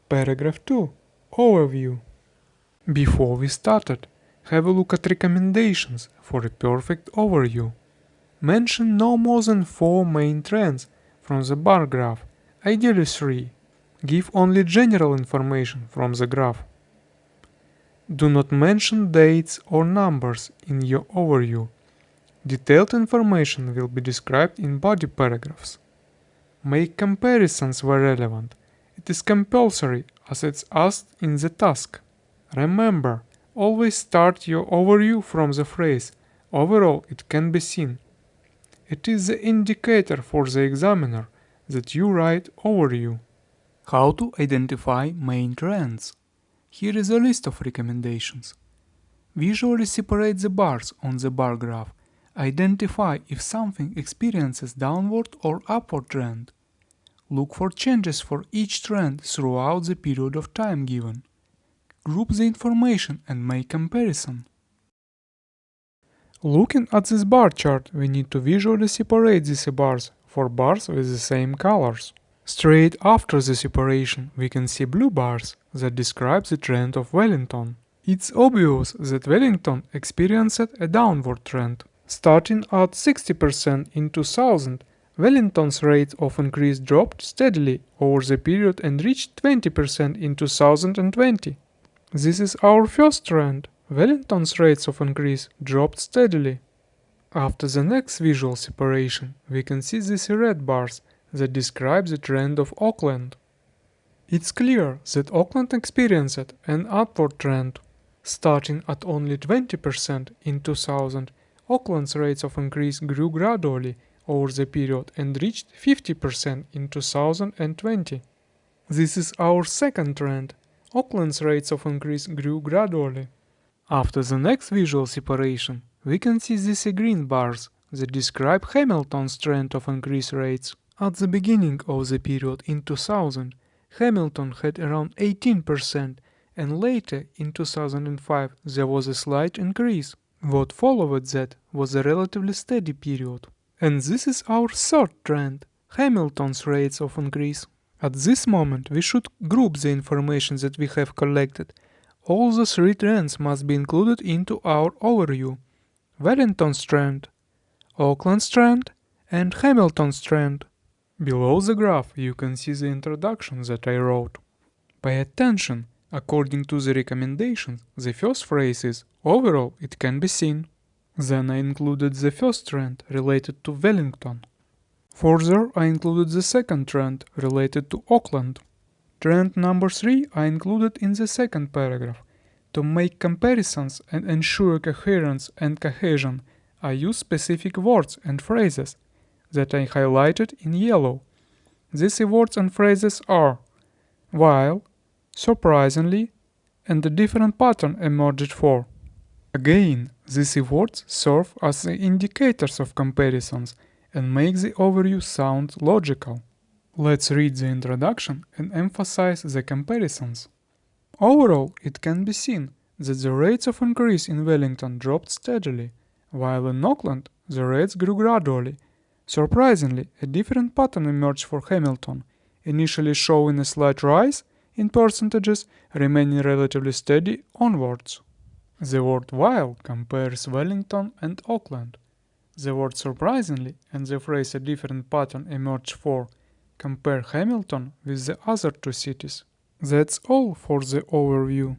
Paragraph 2. Overview. Before we started, have a look at recommendations for a perfect overview. Mention no more than 4 main trends from the bar graph, ideally 3. Give only general information from the graph. Do not mention dates or numbers in your overview. Detailed information will be described in body paragraphs. Make comparisons where relevant. It is compulsory as it's asked in the task. Remember, always start your overview from the phrase "overall it can be seen." It is the indicator for the examiner that you write overview. How to identify main trends? Here is a list of recommendations. Visually separate the bars on the bar graph. Identify if something experiences downward or upward trend. Look for changes for each trend throughout the period of time given. Group the information and make comparison. Looking at this bar chart, we need to visually separate these bars for bars with the same colors. Straight after the separation, we can see blue bars that describe the trend of Wellington. It's obvious that Wellington experienced a downward trend. Starting at 60% in 2000, Wellington's rate of increase dropped steadily over the period and reached 20% in 2020. This is our first trend. Wellington's rates of increase dropped steadily. After the next visual separation, we can see these red bars that describe the trend of Auckland. It's clear that Auckland experienced an upward trend. Starting at only 20% in 2000, Auckland's rates of increase grew gradually over the period and reached 50% in 2020. This is our second trend. Auckland's rates of increase grew gradually. After the next visual separation, we can see these green bars that describe Hamilton's trend of increase rates. At the beginning of the period in 2000, Hamilton had around 18%, and later in 2005 there was a slight increase. What followed that was a relatively steady period. And this is our third trend, Hamilton's rates of increase. At this moment we should group the information that we have collected. All the 3 trends must be included into our overview. Wellington's trend, Auckland's trend, and Hamilton's trend. Below the graph you can see the introduction that I wrote. Pay attention. According to the recommendations, the first phrase is "overall it can be seen." Then I included the first trend related to Wellington. Further, I included the second trend related to Auckland. Trend number 3 I included in the second paragraph. To make comparisons and ensure coherence and cohesion, I use specific words and phrases that I highlighted in yellow. These words and phrases are "while," "surprisingly," and a different pattern emerged for. Again, these words serve as the indicators of comparisons and make the overview sound logical. Let's read the introduction and emphasize the comparisons. Overall, it can be seen that the rates of increase in Wellington dropped steadily, while in Auckland the rates grew gradually. Surprisingly, a different pattern emerged for Hamilton, initially showing a slight rise in percentages, remaining relatively steady onwards. The word "while" compares Wellington and Auckland. The word "surprisingly" and the phrase "a different pattern emerged for" compare Hamilton with the other 2 cities. That's all for the overview.